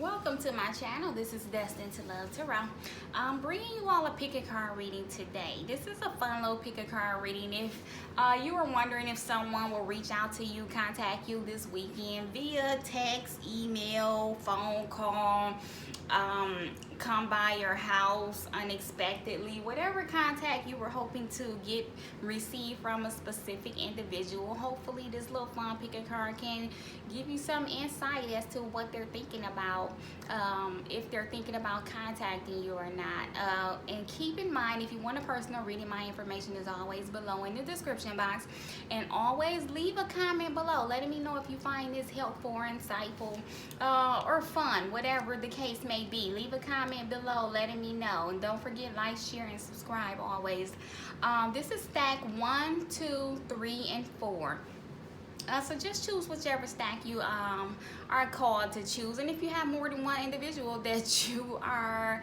Welcome to my channel. This is Destined to Love Tarot. I'm bringing you all a pick a card reading today. This is a fun little pick a card reading. If you were wondering if someone will reach out to you, contact you this weekend via text, email, phone call, come by your house unexpectedly, whatever contact you were hoping to receive from a specific individual, hopefully this little fun pick a card can give you some insight as to what they're thinking about, if they're thinking about contacting you or not. And keep in mind, if you want a personal reading, my information is always below in the description box, and always leave a comment below letting me know if you find this helpful or insightful or fun, whatever the case may be. Leave a comment below letting me know, and don't forget, like, share, and subscribe always. This is stack 1, 2, 3, and 4. So just choose whichever stack you are called to choose. And if you have more than one individual that you are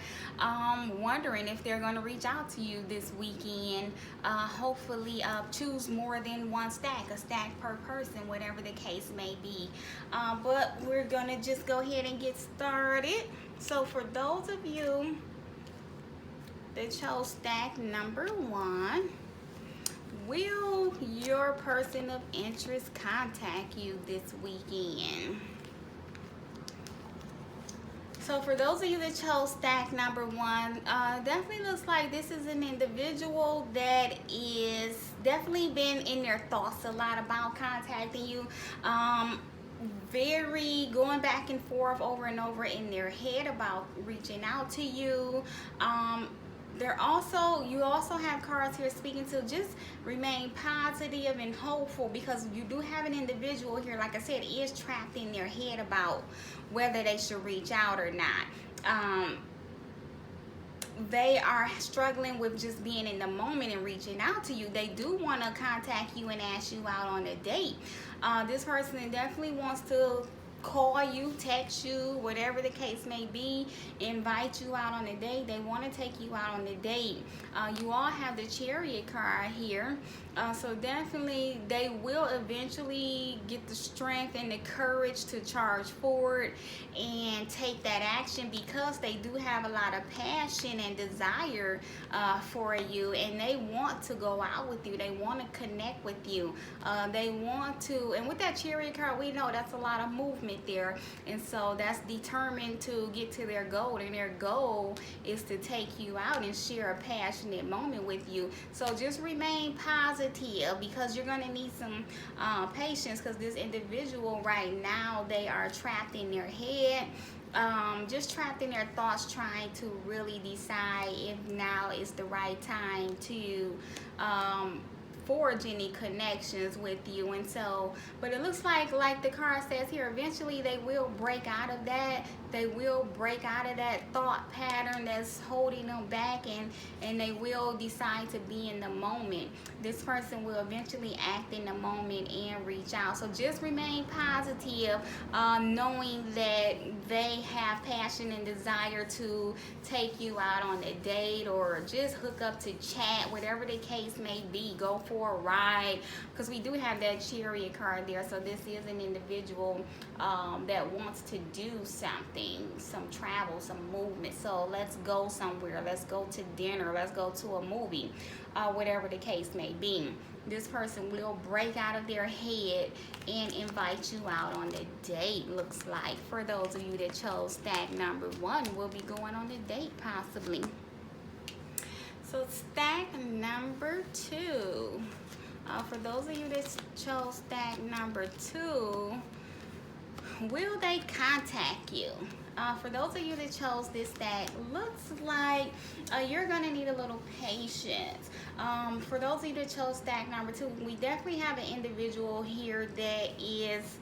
wondering if they're going to reach out to you this weekend, hopefully choose more than one stack, a stack per person, whatever the case may be. But we're going to just go ahead and get started. So for those of you that chose stack number 1, will your person of interest contact you this weekend? So for those of you that chose stack number 1, definitely looks like this is an individual that is definitely been in their thoughts a lot about contacting you. Very going back and forth over and over in their head about reaching out to you. You also have cards here speaking to just remain positive and hopeful, because you do have an individual here, like I said, is trapped in their head about whether they should reach out or not. They are struggling with just being in the moment and reaching out to you. They do want to contact you and ask you out on a date. This person definitely wants to call you, text you, whatever the case may be, invite you out on a date. They want to take you out on a date. You all have the Chariot card here. So definitely they will eventually get the strength and the courage to charge forward and take that action, because they do have a lot of passion and desire for you, and they want to go out with you. They want to connect with you. They want to, and with that Chariot card, we know that's a lot of movement there, and so that's determined to get to their goal, and their goal is to take you out and share a passionate moment with you. So just remain positive, because you're going to need some patience, because this individual right now, they are trapped in their head, just trapped in their thoughts, trying to really decide if now is the right time to forge any connections with you. And so, but it looks like the card says here, eventually they will break out of that. They will break out of that thought pattern that's holding them back, and they will decide to be in the moment. This person will eventually act in the moment and reach out. So just remain positive, knowing that they have passion and desire to take you out on a date, or just hook up to chat, whatever the case may be. Go for a ride, because we do have that Chariot card there. So this is an individual that wants to do something, some travel, some movement. So let's go somewhere, let's go to dinner, let's go to a movie, whatever the case may be. This person will break out of their head and invite you out on a date, looks like. For those of you that chose stack number 1, we'll be going on a date possibly. So stack number 2, for those of you that chose stack number 2, will they contact you? For those of you that chose this stack, looks like you're going to need a little patience. For those of you that chose stack number 2, we definitely have an individual here that is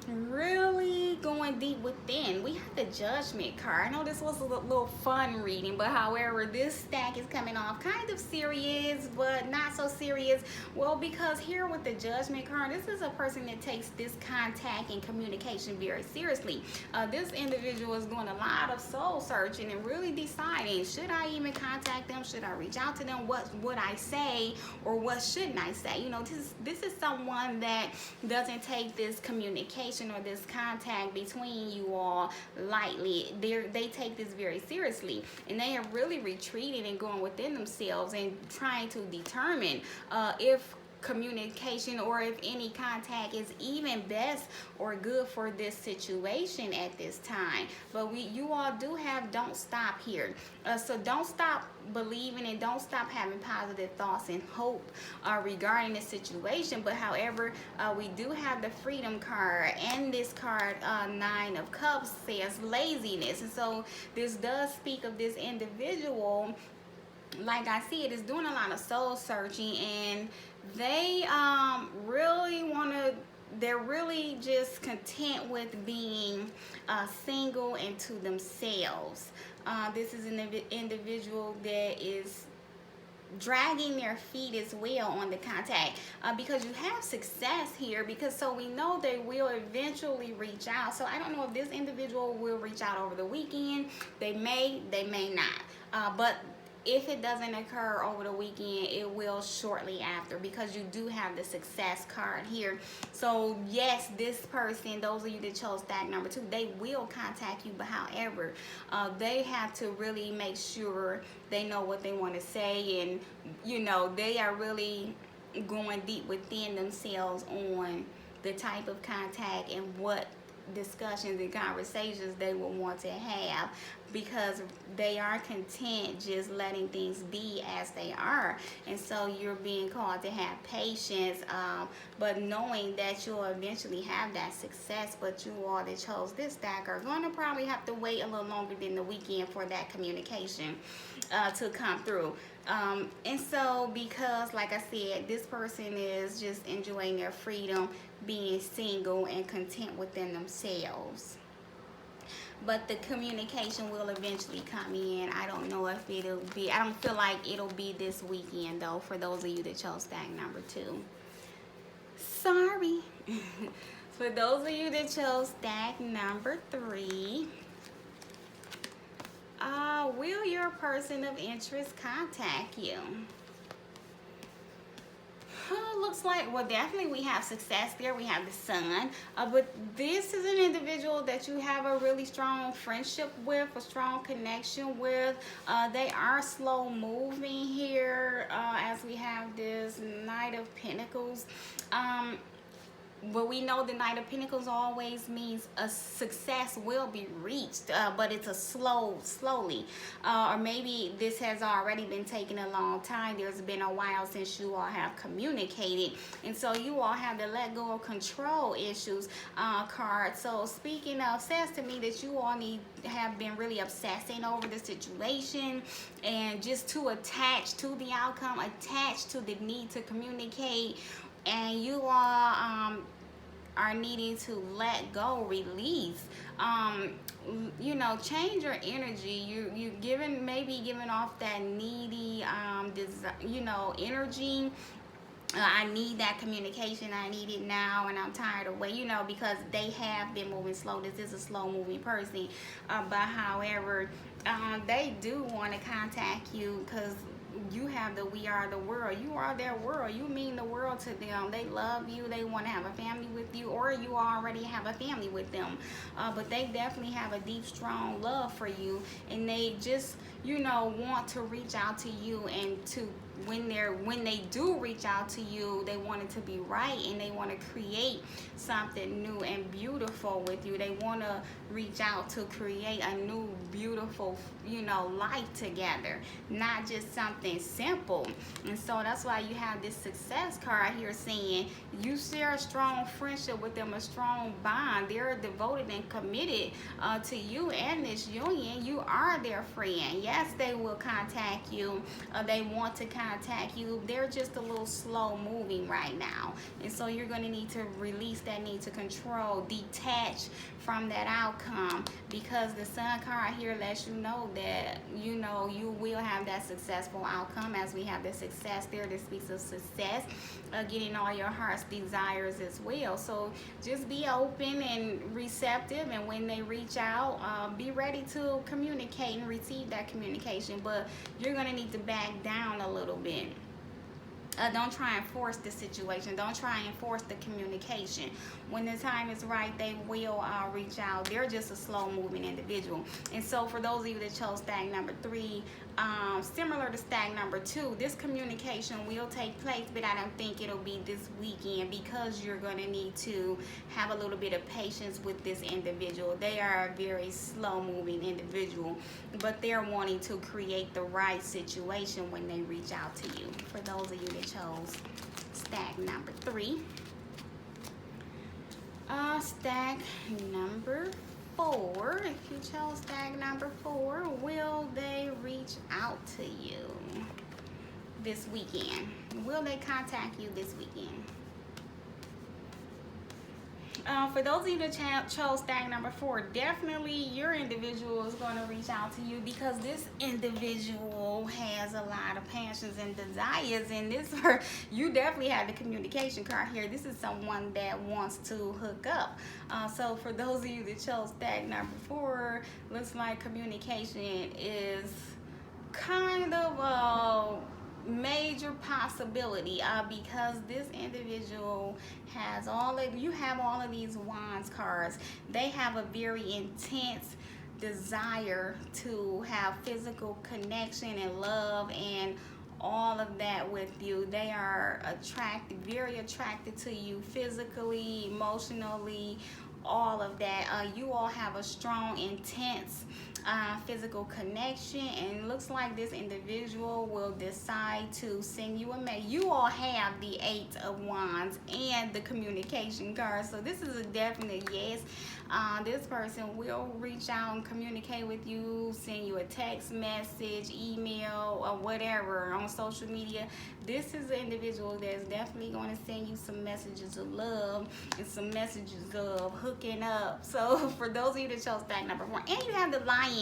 really going deep within. We have the Judgment card. I know this was a little fun reading, but however, this stack is coming off kind of serious, but not so serious. Well, because here with the Judgment card, this is a person that takes this contact and communication very seriously. This individual is doing a lot of soul searching and really deciding, should I even contact them? Should I reach out to them? What would I say, or what shouldn't I say? You know, this is someone that doesn't take this communication communication or this contact between you all lightly. They take this very seriously, and they are really retreating and going within themselves and trying to determine if communication or if any contact is even best or good for this situation at this time. But you all do have don't stop here, so don't stop believing and don't stop having positive thoughts and hope regarding the situation. But however, we do have the freedom card, and this card, Nine of Cups, says laziness. And so this does speak of this individual, like I said, is doing a lot of soul searching, and they really want to, they're really just content with being single and to themselves. This is an individual that is dragging their feet as well on the contact, because you have success here, because so we know they will eventually reach out. So I don't know if this individual will reach out over the weekend. They may not, but if it doesn't occur over the weekend, it will shortly after, because you do have the success card here. So yes, this person, those of you that chose stack number 2, they will contact you, but however, they have to really make sure they know what they want to say, and you know, they are really going deep within themselves on the type of contact and what discussions and conversations they will want to have, because they are content just letting things be as they are. And so you're being called to have patience, but knowing that you'll eventually have that success. But you all that chose this stack are going to probably have to wait a little longer than the weekend for that communication to come through. And so, because like I said, this person is just enjoying their freedom, being single and content within themselves. But the communication will eventually come in. I don't know if it'll be, I don't feel like it'll be this weekend though, for those of you that chose stack number 2. Sorry. For those of you that chose stack number 3, will your person of interest contact you? Looks like, well, definitely we have success there. We have the Sun, but this is an individual that you have a really strong friendship with, a strong connection with. They are slow moving here, as we have this Knight of Pentacles. But we know the Knight of Pentacles always means a success will be reached, but it's a slowly. Or maybe this has already been taking a long time. There's been a while since you all have communicated. And so you all have the let go of control issues card. So speaking of, says to me that you all have been really obsessing over the situation and just too attached to the outcome, attached to the need to communicate. And you all are needing to let go, release, you know, change your energy. You maybe giving off that needy, you know, energy. I need that communication. I need it now, and I'm tired of waiting, you know, because they have been moving slow. This is a slow moving person, but however, they do want to contact you because you have the we are the world. You are their world. You mean the world to them. They love you. They want to have a family with you, or you already have a family with them. But they definitely have a deep, strong love for you, and they just, you know, want to reach out to you, and to when they do reach out to you, they want it to be right, and they want to create something new and beautiful with you. They want to reach out to create a new, beautiful, you know, life together, not just something simple. And so that's why you have this success card here saying you share a strong friendship with them, a strong bond. They're devoted and committed to you and this union. You are their friend. Yes, they will contact you. They want to contact you. They're just a little slow moving right now. And so you're going to need to release that need to control, detach from that outcome, because the Sun card here lets you know that, you know, you will have that successful outcome, as we have the success there that speaks of success, getting all your heart's desires as well. So just be open and receptive, and when they reach out, be ready to communicate and receive that communication, but you're going to need to back down a little bit. Don't try and force the situation. Don't try and force the communication. When the time is right, they will reach out. They're just a slow-moving individual. And so for those of you that chose stag number 3, similar to stag number 2, this communication will take place, but I don't think it'll be this weekend, because you're going to need to have a little bit of patience with this individual. They are a very slow-moving individual, but they're wanting to create the right situation when they reach out to you. For those of you that chose stag number 3. Stag number 4, if you chose stag number 4, will they reach out to you this weekend? Will they contact you this weekend? For those of you that chose stag number 4, definitely your individual is going to reach out to you, because this individual has a lot of passions and desires, and this, you definitely have the communication card here. This is someone that wants to hook up. So for those of you that chose stag number 4, looks like communication is kind of a major possibility, because this individual has you have all of these wands cards. They have a very intense desire to have physical connection and love and all of that with you. They are very attracted to you physically, emotionally, all of that. You all have a strong, intense physical connection, and it looks like this individual will decide to send you a message. You all have the 8 of Wands and the communication card, so this is a definite yes. This person will reach out and communicate with you, send you a text message, email, or whatever on social media. This is an individual that's definitely going to send you some messages of love and some messages of hooking up. So for those of you that chose stag number 4, and you have the Lion,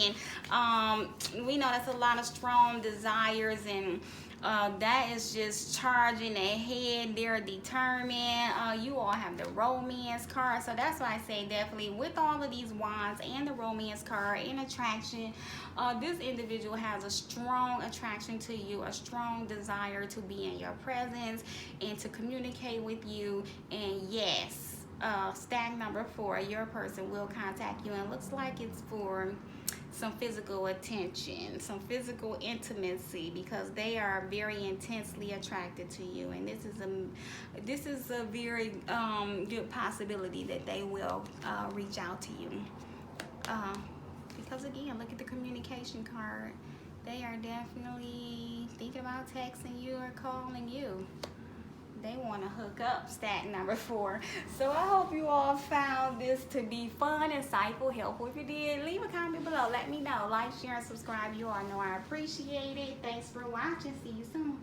we know that's a lot of strong desires, and that is just charging ahead. They're determined. You all have the Romance card, so that's why I say definitely with all of these wands and the Romance card and attraction, this individual has a strong attraction to you, a strong desire to be in your presence and to communicate with you. And yes, stag number 4, your person will contact you, and it looks like it's for some physical attention, some physical intimacy, because they are very intensely attracted to you, and this is a very good possibility that they will reach out to you, because again, look at the communication card. They are definitely thinking about texting you or calling you. They want to hook up, stag number 4. So I hope you all found this to be fun, insightful, helpful. If you did, leave a comment below. Let me know. Like, share, and subscribe. You all know I appreciate it. Thanks for watching. See you soon.